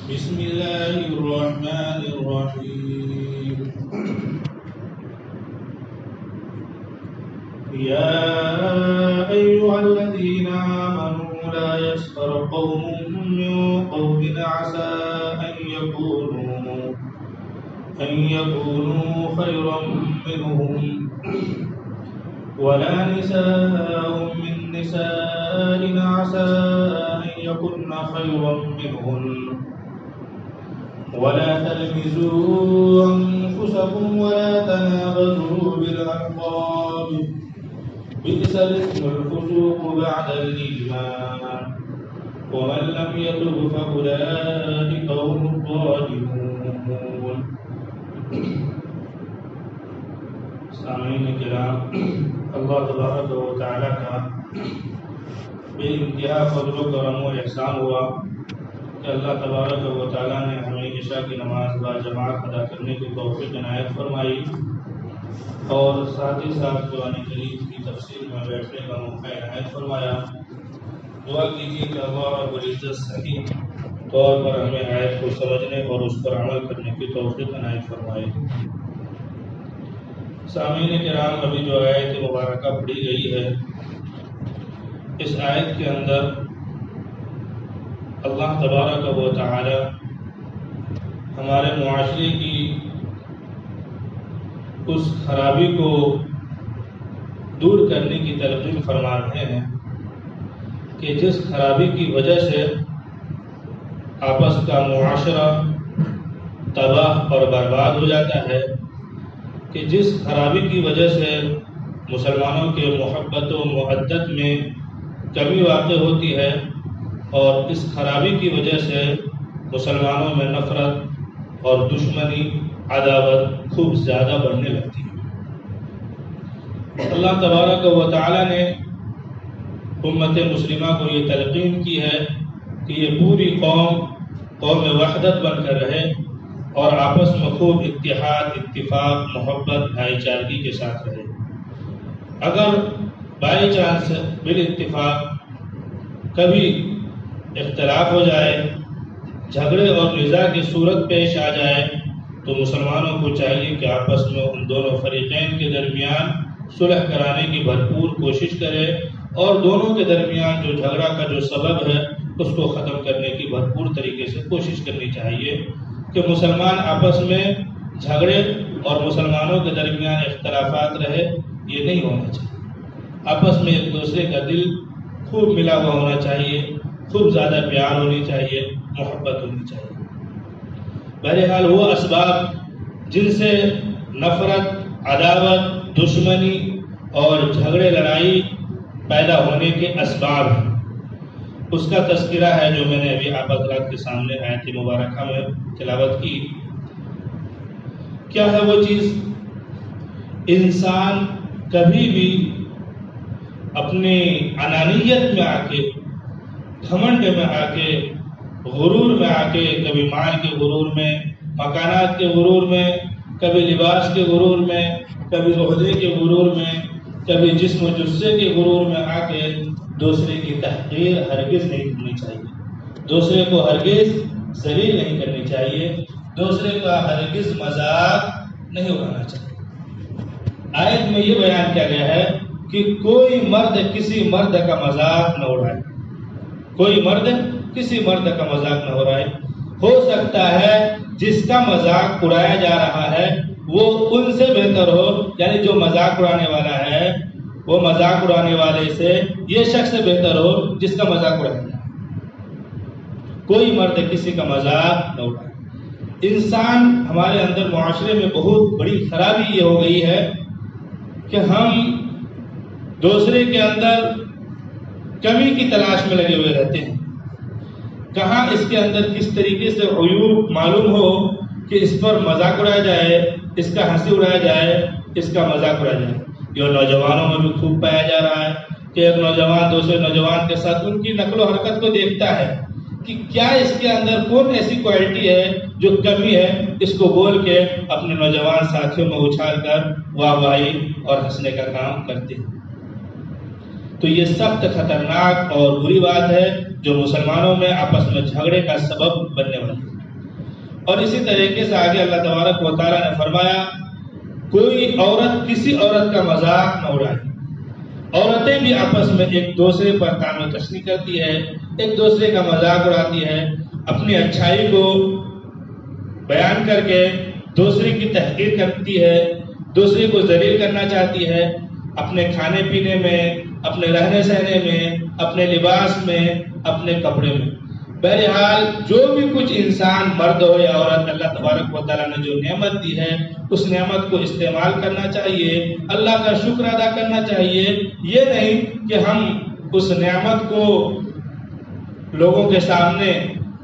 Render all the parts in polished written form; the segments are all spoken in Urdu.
بسم الله الرحمن الرحيم. يا أيها الذين آمنوا لا يسخر قوم من قوم عسى أن يكونوا خيرا منهم ولا نساء من نساء عسى أن يكن خيرا منهن ولا تلمزوا أنفسكم ولا تنابزوا بالألقاب بئس الاسم الفسوق بعد الإيمان ومن لم يتب فأولئك هم الظالمون. سامعین کرام، اللہ تبارک و تعالیٰ کا بے انتہا فضل و کرم و احسان ہوا کہ اللہ تبارک و تعالیٰ نے ہمیں عشاء کی نماز با جماعت ادا کرنے کی توفیق عنایت فرمائی اور ساتھ ہی ساتھ قرآن کریم کی تفسیر میں بیٹھنے کا موقع عنایت فرمایا. دعا کیجیے کہ اللہ رب العزت صحیح طور پر ہمیں آیت کو سمجھنے اور اس پر عمل کرنے کی توفیق عنایت فرمائے. سامعین کرام، ابھی جو آیت مبارکہ پڑھی گئی ہے، اس آیت کے اندر اللہ تبارک و تعالی ہمارے معاشرے کی اس خرابی کو دور کرنے کی تلقین فرما رہے ہیں کہ جس خرابی کی وجہ سے آپس کا معاشرہ تباہ اور برباد ہو جاتا ہے، کہ جس خرابی کی وجہ سے مسلمانوں کے محبت و محدت میں کمی واقع ہوتی ہے اور اس خرابی کی وجہ سے مسلمانوں میں نفرت اور دشمنی عداوت خوب زیادہ بڑھنے لگتی ہے. اللہ تبارک و تعالی نے امت مسلمہ کو یہ تلقین کی ہے کہ یہ پوری قوم وحدت بن کر رہے اور آپس میں خوب اتحاد، اتفاق، محبت، بھائی چارگی کے ساتھ رہے. اگر بائی چانس بالاتفاق کبھی اختلاف ہو جائے، جھگڑے اور نزاع کی صورت پیش آ جائے، تو مسلمانوں کو چاہیے کہ آپس میں ان دونوں فریقین کے درمیان صلح کرانے کی بھرپور کوشش کرے اور دونوں کے درمیان جو جھگڑا کا جو سبب ہے اس کو ختم کرنے کی بھرپور طریقے سے کوشش کرنی چاہیے کہ مسلمان آپس میں جھگڑے اور مسلمانوں کے درمیان اختلافات رہے. یہ نہیں ہونا چاہیے. آپس میں ایک دوسرے کا دل خوب ملا ہوا ہونا چاہیے، خوب زیادہ پیار ہونی چاہیے، محبت ہونی چاہیے. بہرحال وہ اسباب جن سے نفرت، عداوت، دشمنی اور جھگڑے لڑائی پیدا ہونے کے اسباب ہیں، اس کا تذکرہ ہے جو میں نے ابھی آپ حضرات کے سامنے آیت مبارکہ میں تلاوت کی. کیا ہے وہ چیز؟ انسان کبھی بھی اپنی انانیت میں آ کے، گھمنڈ میں آ کے، غرور میں آ کے، کبھی مال کے غرور میں، مکانات کے غرور میں، کبھی لباس کے غرور میں، کبھی عہدے کے غرور میں، کبھی جسم و جثے کے غرور میں آ کے دوسرے کی تحقیر ہرگز نہیں کرنی چاہیے، دوسرے کو ہرگز ذلیل نہیں کرنی چاہیے، دوسرے کا ہرگز مذاق نہیں اڑانا چاہیے. آیت میں یہ بیان کیا گیا ہے کہ کوئی مرد کسی مرد کا مذاق نہ اڑائے، کوئی مرد کسی مرد کا مذاق نہ اڑائے. ہو سکتا ہے جس کا مذاق اڑایا جا رہا ہے وہ ان سے بہتر ہو، یعنی جو مذاق اڑانے والا ہے وہ مذاق اڑانے والے سے یہ شخص بہتر ہو جس کا مذاق اڑایا جائے. کوئی مرد کسی کا مذاق نہ اڑائے. انسان ہمارے اندر معاشرے میں بہت بڑی خرابی یہ ہو گئی ہے کہ ہم دوسرے کے اندر کمی کی تلاش میں لگے ہوئے رہتے ہیں. کہاں اس کے اندر کس طریقے سے عیوب معلوم ہو کہ اس پر مذاق اڑایا جائے، اس کا ہنسی اڑایا جائے، اس کا مذاق اڑایا جائے. یہ نوجوانوں میں بھی خوب پایا جا رہا ہے کہ ایک نوجوان دوسرے نوجوان کے ساتھ ان کی نقل و حرکت کو دیکھتا ہے کہ کیا اس کے اندر کون ایسی کوالٹی ہے جو کمی ہے، اس کو بول کے اپنے نوجوان ساتھیوں میں اچھال کر واہ واہی اور ہنسنے کا کام کرتے ہیں. تو یہ سخت خطرناک اور بری بات ہے جو مسلمانوں میں آپس میں جھگڑے کا سبب بننے والی ہے. اور اسی طریقے سے آگے اللہ تبارک و تعالیٰ نے فرمایا کوئی عورت کسی عورت کا مذاق نہ اڑائے. عورتیں بھی آپس میں ایک دوسرے پر طعن و تشنیع کرتی ہے، ایک دوسرے کا مذاق اڑاتی ہے، اپنی اچھائی کو بیان کر کے دوسرے کی تحقیر کرتی ہے، دوسرے کو ذلیل کرنا چاہتی ہے، اپنے کھانے پینے میں، اپنے رہنے سہنے میں، اپنے لباس میں، اپنے کپڑے میں. بہرحال جو بھی کچھ انسان مرد ہو یا عورت اللہ تبارک و تعالیٰ نے جو نعمت دی ہے اس نعمت کو استعمال کرنا چاہیے، اللہ کا شکر ادا کرنا چاہیے. یہ نہیں کہ ہم اس نعمت کو لوگوں کے سامنے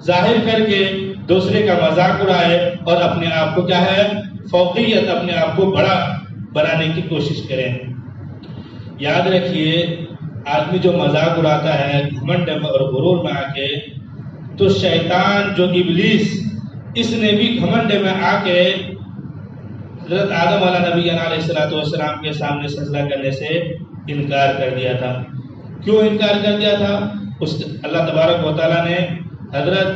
ظاہر کر کے دوسرے کا مذاق اڑائے اور اپنے آپ کو کیا ہے فوقیت، اپنے آپ کو بڑا بنانے کی کوشش کریں. یاد رکھیے آدمی جو مذاق اڑاتا ہے گھمنڈ میں اور غرور میں آ کے، تو شیطان جو ابلیس اس نے بھی گھمنڈ میں آ کے حضرت آدم علیہ نبی علیہ السلام کے سامنے سجدہ کرنے سے انکار کر دیا تھا. کیوں انکار کر دیا تھا؟ اللہ تبارک و تعالیٰ نے حضرت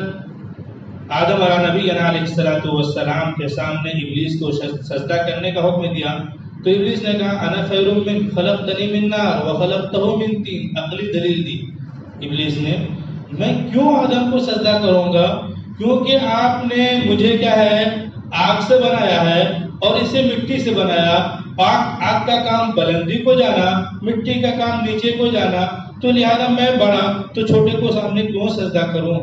آدم علیہ نبی علیہ السلام کے سامنے ابلیس کو سجدہ کرنے کا حکم دیا، تو ابلیس نے کہا انا خیر من خلقتنی من نار وخلقتہ من طین. عقلی دلیل دی ابلیس نے، میں کیوں آدم کو سجدہ کروں گا؟ کیونکہ آپ نے مجھے کیا ہے آگ سے بنایا ہے اور اسے مٹی سے بنایا. آگ کا کام بلندی کو جانا، مٹی کا کام نیچے کو جانا، تو لہذا میں بڑا تو چھوٹے کو سامنے کیوں سجدہ کروں؟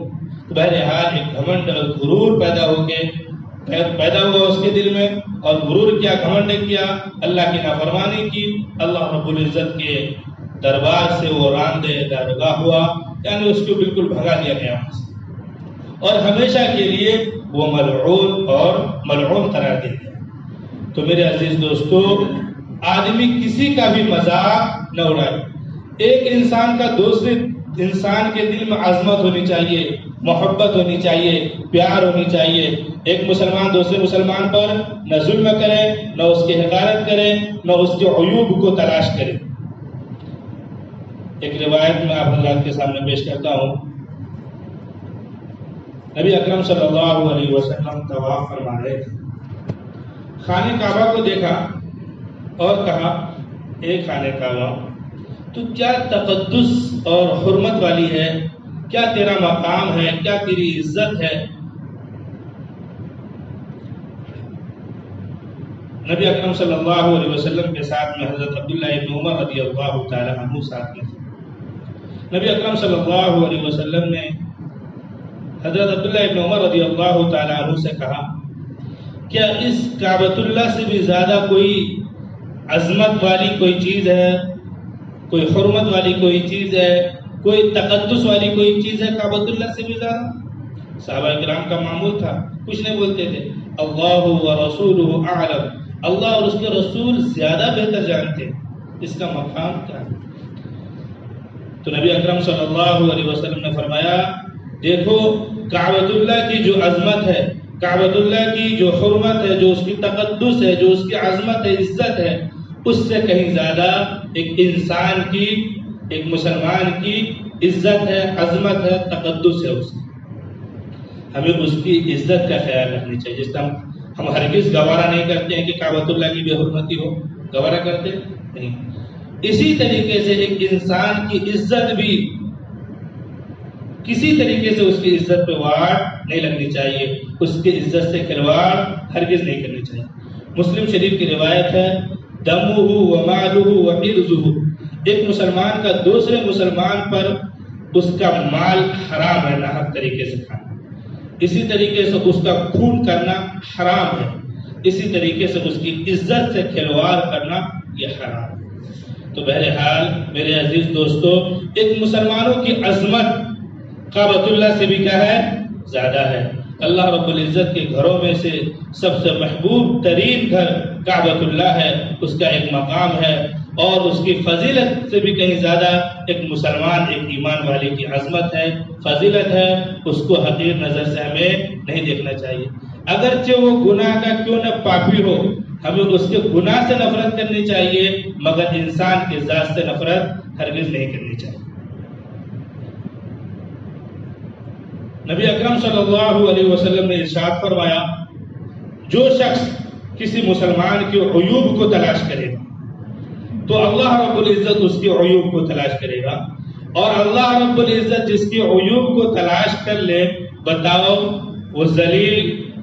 تو بہرحال ایک گھمنڈ اور غرور پیدا ہوا اس کے دل میں، اور غرور کیا، گھمنڈ کیا، اللہ کی نافرمانی کی، اللہ رب العزت کے دربار سے وہ راندے درگاہ ہوا، یعنی اس کو بالکل بھگا دیا گیا اور ہمیشہ کے لیے وہ ملعون اور ملعون قرار دیا گیا. تو میرے عزیز دوستو، آدمی کسی کا بھی مذاق نہ اڑائے. ایک انسان کا دوسرے انسان کے دل میں عظمت ہونی چاہیے، محبت ہونی چاہیے، پیار ہونی چاہیے. ایک مسلمان دوسرے مسلمان پر نہ ظلم کرے، نہ اس کی حقارت کرے، نہ اس کے عیوب کو تلاش کرے. ایک روایت میں آپ حضرات کے سامنے پیش کرتا ہوں. نبی اکرم صلی اللہ علیہ وسلم طواف فرما رہے تھے، خانہ کعبہ کو دیکھا اور کہا اے خانہ کعبہ تو کیا تقدس اور حرمت والی ہے، کیا تیرا مقام ہے، کیا تیری عزت ہے. نبی اکرم صلی اللہ علیہ وسلم کے ساتھ میں حضرت عبداللہ ابن عمر رضی اللہ تعالی عنہ ساتھ میں. نبی اکرم صلی اللہ علیہ وسلم نے حضرت عبداللہ ابن عمر رضی اللہ تعالی عنہ سے کہا کیا اس کعبۃ اللہ سے بھی زیادہ کوئی عظمت والی کوئی چیز ہے، کوئی حرمت والی کوئی چیز ہے، کوئی تقدس والی کوئی چیز ہے کعبۃ اللہ سے بھی زیادہ؟ صحابہ کرام کا معمول تھا، کچھ نہیں بولتے تھے. اللہ ورسولہ اعلم، اللہ اور اس کے رسول زیادہ بہتر جانتے اس کا مقام کیا ہے. تو نبی اکرم صلی اللہ علیہ وسلم نے فرمایا دیکھو کعبۃ اللہ کی جو عظمت ہے، کعبۃ اللہ کی جو حرمت ہے، جو اس کی تقدس ہے، جو اس کی عظمت ہے، عزت ہے، اس سے کہیں زیادہ ایک انسان کی، ایک مسلمان کی عزت ہے، عظمت ہے، تقدس ہے. اس کی ہمیں اس کی عزت کا خیال رکھنی چاہیے. جس طرح ہم ہرگز گوارا نہیں کرتے ہیں کہ کعبۃ اللہ کی بے حرمتی ہو، گوارا کرتے نہیں. اسی طریقے سے ایک انسان کی عزت بھی کسی طریقے سے اس کی عزت پہ واڑ نہیں لگنی چاہیے، اس کی عزت سے کھلواڑ ہرگز نہیں کرنی چاہیے. مسلم شریف کی روایت ہے دمہ ومالہ وعرضہ، ایک مسلمان کا دوسرے مسلمان پر اس کا مال حرام ہے، ناحق طریقے سے کھانا. اسی طریقے سے اس کا خون کرنا حرام ہے، اسی طریقے سے اس کی عزت سے کھلواڑ کرنا یہ حرام ہے. تو بہرحال میرے عزیز دوستو، ایک مسلمانوں کی عظمت کعبۃ اللہ سے بھی کیا ہے زیادہ ہے. اللہ رب العزت کے گھروں میں سے سب سے محبوب ترین گھر کعبۃ اللہ ہے، اس کا ایک مقام ہے، اور اس کی فضیلت سے بھی کہیں زیادہ ایک مسلمان، ایک ایمان والے کی عظمت ہے، فضیلت ہے. اس کو حقیر نظر سے ہمیں نہیں دیکھنا چاہیے. اگرچہ وہ گناہ کا کیوں نہ پاپی ہو، ہمیں اس کے گناہ سے نفرت کرنی چاہیے، مگر انسان کے ذات سے نفرت ہرگز نہیں کرنی چاہیے. نبی اکرم صلی اللہ علیہ وسلم نے ارشاد فرمایا جو شخص کسی مسلمان کے عیوب کو تلاش کرے گا تو اللہ رب العزت اس کے عیوب کو تلاش کرے گا، اور اللہ رب العزت جس کے عیوب کو تلاش کر لے بتاؤ وہ ذلیل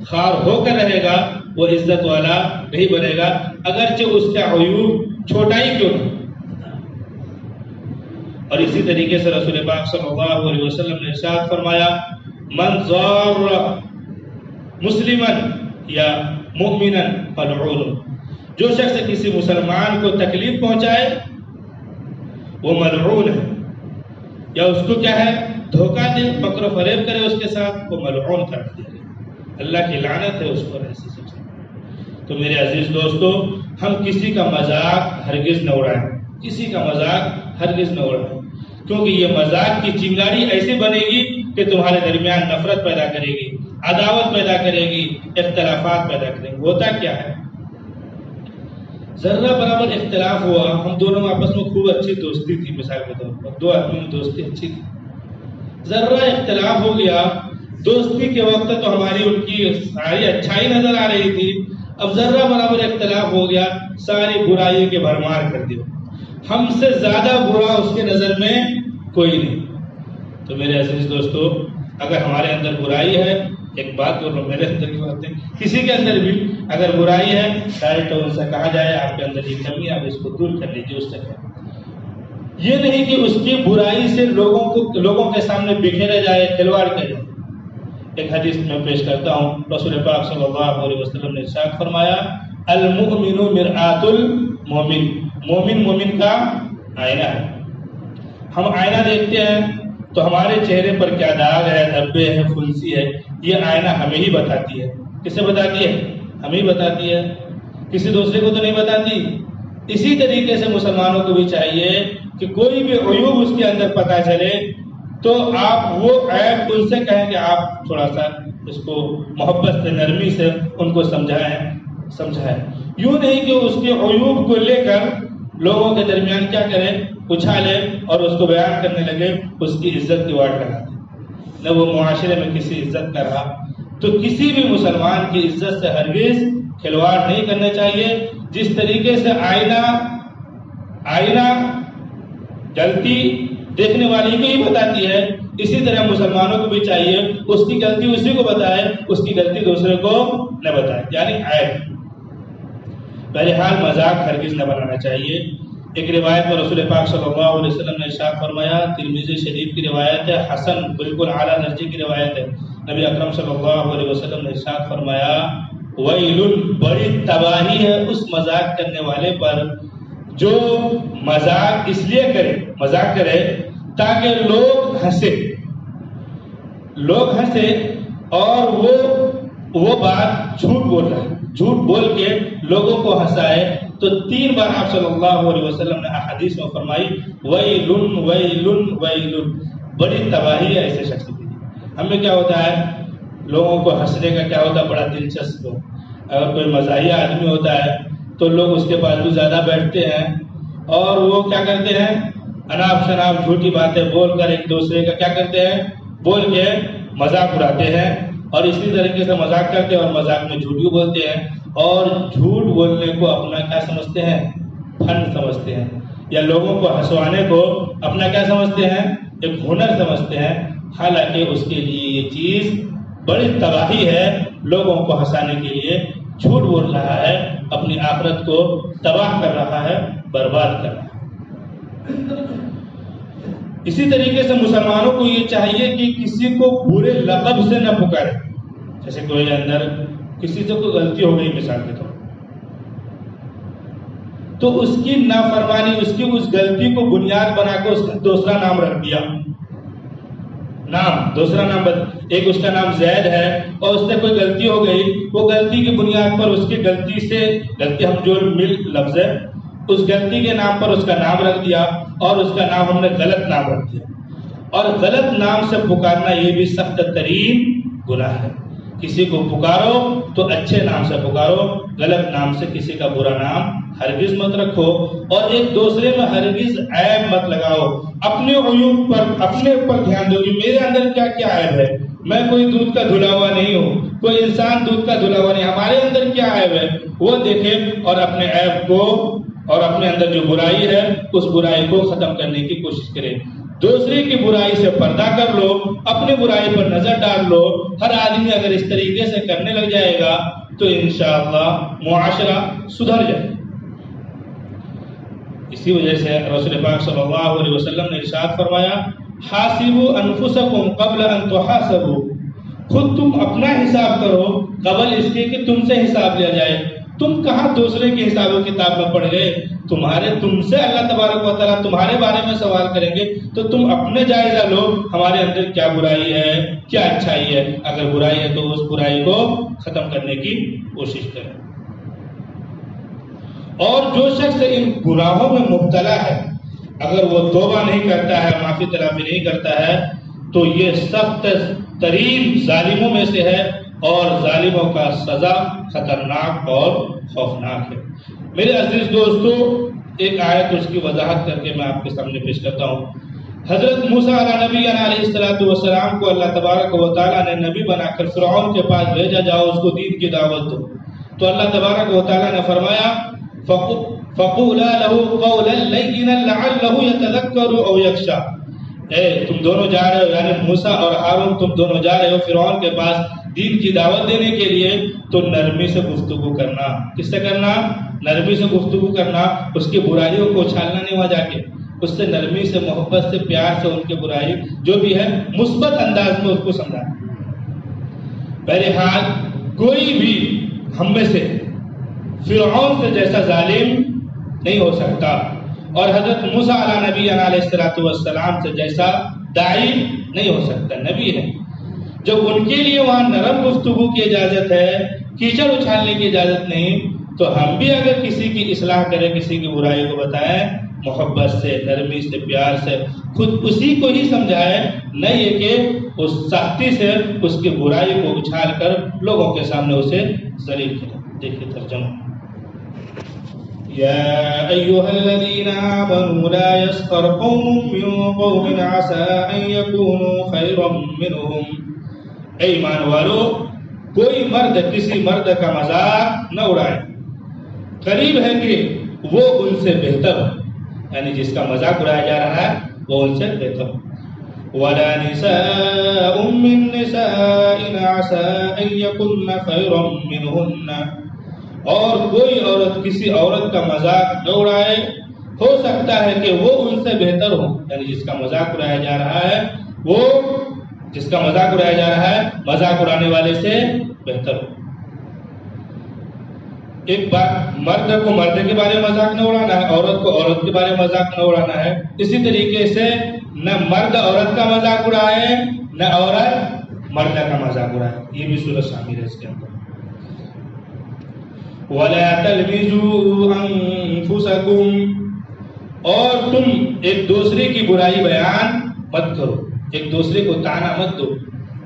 خوار ہو کر رہے گا، وہ عزت والا نہیں بنے گا، اگرچہ اس کا عیوب چھوٹا ہی کیوں نہ۔ اور اسی طریقے سے رسول پاک صلی اللہ علیہ وسلم نے ارشاد فرمایا من ضار مسلما یا مؤمنا فلعون، جو شخص کسی مسلمان کو تکلیف پہنچائے وہ ملعون ہے، یا اس کو کیا ہے دھوکہ دے، مکر و فریب کرے اس کے ساتھ، وہ ملعون کر دیا گیا، اللہ کی لعنت ہے اس پر ایسے شخص۔ تو میرے عزیز دوستو، ہم کسی کا مذاق ہرگز نہ اڑائیں، کسی کا مذاق ہرگز نہ اڑائیں، کیونکہ یہ مذاق کی چنگاری ایسی بنے گی کہ تمہارے درمیان نفرت پیدا کرے گی، عداوت پیدا کرے گی، اختلافات پیدا کرے گی۔ ہوتا کیا ہے، ذرہ برابر اختلاف ہوا، ہم دونوں آپس میں خوب اچھی دوستی تھی، مثال کے طور پر دو آدمی میں دوستی اچھی تھی، ذرہ اختلاف ہو گیا، دوستی کے وقت تو ہماری ان کی ساری اچھائی نظر آ رہی تھی، اب ذرہ برابر اختلاف ہو گیا، ساری برائی کے بھرمار کر دیو، ہم سے زیادہ برا اس کے نظر میں کوئی نہیں۔ تو میرے عزیز دوستو، اگر ہمارے اندر برائی ہے، ایک بات بول رہا ہوں، میرے اندر کی بات ہے، کسی کے اندر بھی اگر برائی ہے ڈائریکٹ ان سے کہا جائے آپ کے اندر یہ کمی ہے، آپ اس کو دور کر لیجیے، اس سے یہ نہیں کہ اس کی برائی سے لوگوں کے سامنے بکھیرا جائے، کھلواڑ کرے۔ ایک حدیث میں پیش کرتا ہوں، رسول پاک صلی اللہ علیہ وسلم نے ارشاد فرمایا المؤمن مرآۃ المؤمن، مومن مومن کا آئینہ ہے۔ ہم آئینہ دیکھتے ہیں تو ہمارے چہرے پر کیا داغ ہے، دھبے ہے، پھنسی ہے، یہ آئینہ ہمیں ہی بتاتی ہے۔ کسے بتاتی ہے؟ ہمیں بتاتی ہے، کسی دوسرے کو تو نہیں بتاتی۔ اسی طریقے سے مسلمانوں کو بھی چاہیے کہ کوئی بھی عیوب اس کے اندر پتہ چلے تو آپ وہ عیب ان سے کہیں کہ آپ تھوڑا سا اس کو محبت سے، نرمی سے ان کو سمجھائیں، یوں نہیں کہ اس کے عیوب کو لے کر لوگوں کے درمیان کیا کریں، اچھالے اور اس کو بیان کرنے لگے، اس کی عزت کی واٹ لگا دیں، نہ وہ معاشرے میں کسی عزت کا رہا۔ تو کسی بھی مسلمان کی عزت سے ہرگز کھلواڑ نہیں کرنا چاہیے۔ جس طریقے سے آئینہ غلطی دیکھنے والی کو ہی بتاتی ہے، اسی طرح مسلمانوں کو بھی چاہیے اس کی غلطی اسی کو بتائے، اس کی غلطی دوسرے کو نہ بتائے، یعنی عیب۔ بہرحال مذاق ہرگز نہ بنانا چاہیے۔ ایک روایت میں رسول پاک صلی اللہ علیہ وسلم نے ارشاد فرمایا، ترمذی شریف کی روایت ہے، حسن بالکل اعلیٰ درجے کی روایت ہے، نبی اکرم صلی اللہ علیہ وسلم نے ارشاد فرمایا ویل، بڑی تباہی ہے اس مذاق کرنے والے پر جو مذاق اس لیے کرے تاکہ لوگ ہنسے اور وہ بات جھوٹ بول رہا ہے، جھوٹ بول کے لوگوں کو ہنسائے۔ تو 3 بار آپ صلی اللہ علیہ وسلم نے احادیث میں فرمائی ویل ویل ویل، بڑی تباہی ہے ایسے شخص کی۔ ہمیں کیا ہوتا ہے، لوگوں کو ہنسنے کا کیا ہوتا ہے، بڑا دلچسپ ہو، اگر کوئی مزاحیہ آدمی ہوتا ہے تو لوگ اس کے پاس بھی زیادہ بیٹھتے ہیں اور وہ کیا کرتے ہیں، اناپ شناپ جھوٹی باتیں بول کر ایک دوسرے کا کیا کرتے ہیں، بول کے مذاق اڑاتے ہیں، اور اسی طریقے سے مذاق کرتے ہیں اور مذاق میں جھوٹ بھی بولتے ہیں، اور جھوٹ بولنے کو اپنا کیا سمجھتے ہیں، فن سمجھتے ہیں، یا لوگوں کو ہنسوانے کو اپنا کیا سمجھتے ہیں، ایک ہنر سمجھتے ہیں، حالانکہ اس کے لیے یہ چیز بڑی تباہی ہے، لوگوں کو ہنسانے کے لیے جھوٹ بول رہا ہے، اپنی آخرت کو تباہ کر رہا ہے، برباد کر رہا ہے۔ اسی طریقے سے مسلمانوں کو یہ چاہیے کہ کسی کو برے لقب سے نہ پکارے، جیسے کوئی اندر کسی سے کوئی غلطی ہو گئی مثال کے طور تو اس کی نافرمانی، اس کی اس غلطی کو بنیاد بنا کے اس کا دوسرا نام رکھ دیا، دوسرا نام ایک اس کا نام زید ہے اور اس سے کوئی غلطی ہو گئی، وہ غلطی کی بنیاد پر اس کی غلطی ہم جو مل لفظ ہے اس غلطی کے نام پر اس کا نام رکھ دیا، اور اس کا نام ہم نے غلط نام رکھ دیا، اور غلط نام سے پکارنا یہ بھی سخت ترین گناہ ہے۔ کسی کو پکارو تو اچھے نام سے پکارو، غلط نام سے کسی کا برا نام ہرگز مت رکھو، اور ایک دوسرے میں ہرگز عیب مت لگاؤ۔ اپنے عیوب پر اپنے اوپر دھیان دو کہ میرے اندر کیا کیا عیب ہے، میں کوئی دودھ کا دھلا ہوا نہیں ہوں، کوئی انسان دودھ کا دھلا ہوا نہیں، ہمارے اندر کیا عیب ہے وہ دیکھے اور اپنے عیب کو اور اپنے اندر جو برائی ہے اس برائی کو ختم کرنے کی کوشش کرے۔ دوسرے کی برائی سے پردہ کر لو، اپنی برائی پر نظر ڈال لو۔ ہر آدمی اگر اس طریقے سے کرنے لگ جائے گا تو انشاءاللہ معاشرہ سدھر جائے۔ اسی وجہ سے رسول پاک صلی اللہ علیہ وسلم نے ارشاد فرمایا، حاسبوا انفسکم قبل ان تحاسبوا، خود تم اپنا حساب کرو قبل اس کے کہ تم سے حساب لیا جائے۔ تم کہاں دوسرے کے حساب و کتاب میں پڑ گئے؟ تم سے اللہ تبارک و تعالیٰ تمہارے بارے میں سوال کریں گے، تو تم اپنے جائزہ لو، ہمارے اندر کیا برائی ہے، کیا اچھائی ہے۔ اگر برائی ہے تو اس برائی کو ختم کرنے کی کوشش کریں۔ اور جو شخص ان گناہوں میں مبتلا ہے، اگر وہ توبہ نہیں کرتا ہے، معافی طلبی نہیں کرتا ہے، تو یہ سخت ترین ظالموں میں سے ہے، اور ظالموں کا سزا خطرناک اور خوفناک ہے۔ میرے عزیز دوستو، ایک آیت اس کی وضاحت کر کے میں آپ کے سامنے پیش کرتا ہوں۔ حضرت موسیٰ علیہ السلام کو اللہ تبارک و تعالیٰ نے نبی بنا کر فرعون کے پاس بھیجا، جاؤ اس کو دین کی دعوت دو۔ تو اللہ تبارک و تعالیٰ نے فرمایا، فَقُولَا لَهُ قَوْلًا لَيِّنًا لَعَلَّهُ يَتَذَكَّرُ أَوْ يَخْشَىٰ۔ تم دونوں جا رہے ہو، یعنی موسیٰ اور ہارون تم دونوں جا رہے ہو فرعون کے پاس دین کی دعوت دینے کے لیے، تو نرمی سے گفتگو کرنا۔ کس سے کرنا؟ نرمی سے گفتگو کرنا، اس کی برائیوں کو اچھالنا نہیں، وہاں جا کے اس سے نرمی سے، محبت سے، پیار سے ان کی برائی جو بھی ہے مثبت انداز میں اس کو سمجھانا۔ بہرحال کوئی بھی ہم میں سے فرعون سے جیسا ظالم نہیں ہو سکتا، اور حضرت موسیٰ علیہ السلام سے جیسا داعی نہیں ہو سکتا، نبی ہے۔ جب ان کے لیے وہاں نرم گفتگو کی اجازت ہے، کیچڑ اچھالنے کی اجازت نہیں، تو ہم بھی اگر کسی کی اصلاح کریں، کسی کی برائی کو بتائیں، محبت سے، نرمی سے، پیار سے، خود اسی کو ہی سمجھائے، نہ یہ کہ اس سختی سے اس کی برائی کو اچھال کر لوگوں کے سامنے اسے ذلیل کریں۔ دیکھیے ترجمہ، یا ایھا الذین آمنوا لا یسخر قوم من قوم عسى ان یکونوا خیرا منهم۔ اے ایمان والو، کوئی مرد کسی مرد کا مذاق نہ اڑائے، قریب ہے کہ وہ ان سے بہتر ہو، یعنی جس کا مذاق اڑایا جا رہا ہے وہ ان سے بہتر ہو۔ وَلَا نِسَاءٌ مِّن نِّسَاءٍ عَسَىٰ أَن يَكُنَّ خَيْرًا مِّنْهُنَّ، اور کوئی عورت کسی عورت کا مذاق نہ اڑائے، ہو سکتا ہے کہ وہ ان سے بہتر ہو، یعنی جس کا مذاق اڑایا جا رہا ہے وہ، جس کا مذاق اڑایا جا رہا ہے مذاق اڑانے والے سے بہتر ہو۔ ایک بات، مرد کو مرد کے بارے میں مذاق نہ اڑانا ہے، عورت کو عورت کے بارے میں مذاق نہ اڑانا ہے۔ اسی طریقے سے نہ مرد عورت کا مذاق اڑائے، نہ عورت مرد کا مذاق اڑائے، یہ بھی سورۃ شامل ہے اس کے اندر۔ وَلَا تَلْمِزُوا أَنفُسَكُمْ، اور تم ایک دوسرے کی برائی بیان مت کرو، ایک دوسرے کو طعنہ مت دو،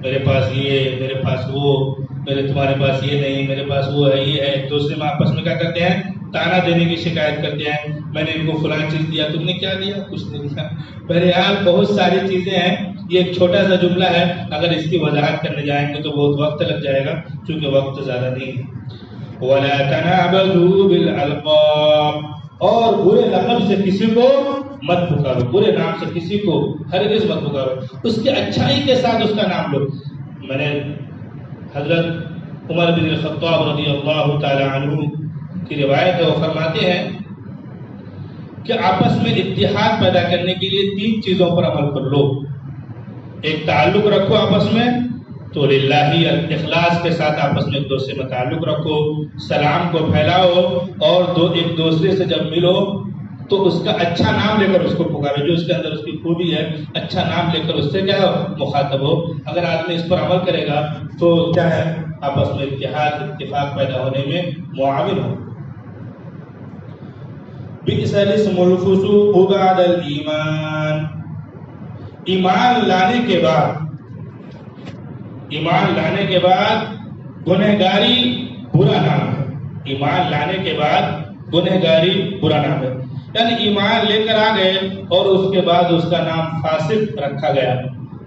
میرے پاس یہ، میرے پاس وہ، تمہارے پاس یہ نہیں، میرے پاس وہ ہے، یہ ہے۔ ایک دوسرے میں آپس میں کیا کرتے ہیں؟ طعنہ دینے کی شکایت کرتے ہیں، میں نے ان کو فلاں چیز دیا، تم نے کیا دیا؟ کچھ نہیں دیا۔ بہرحال بہت ساری چیزیں ہیں، یہ ایک چھوٹا سا جملہ ہے، اگر اس کی وضاحت کرنے جائیں گے تو بہت وقت لگ جائے گا، چونکہ وقت زیادہ نہیں ہے۔ وَلَا تَنَابَزُوا بِالْأَلْقَابِ، اور برے لقب سے کسی کو مت پکارو، برے نام سے کسی کو ہرگز مت پکارو، اس کی اچھائی کے ساتھ اس کا نام لو۔ میں نے حضرت عمر بن الخطاب رضی اللہ تعالی عنہ کی روایت ہے، وہ فرماتے ہیں کہ آپس میں اتحاد پیدا کرنے کے لیے 3 چیزوں پر عمل کر لو۔ ایک تعلق رکھو آپس میں، تو للہ اخلاص کے ساتھ آپس میں ایک دوسرے میں تعلق رکھو، سلام کو پھیلاؤ، اور ایک دوسرے سے جب ملو تو اس کا اچھا نام لے کر اس کو پکارو، جو اس کے اندر اس کی خوبی ہے، اچھا نام لے کر اس سے کیا ہو؟ مخاطب ہو۔ اگر آدمی اس پر عمل کرے گا تو کیا ہے؟ آپس میں اتحاد، اتفاق پیدا ہونے میں معاون ہو۔ بئس الاسم الفسوق بعد الایمان، ایمان لانے کے بعد گنہگاری برا نام ہے۔ ایمان لانے کے بعد گنہگاری برا نام ہے، یعنی ایمان لے کر آ گئے اور اس کے بعد اس کا نام فاسق رکھا گیا،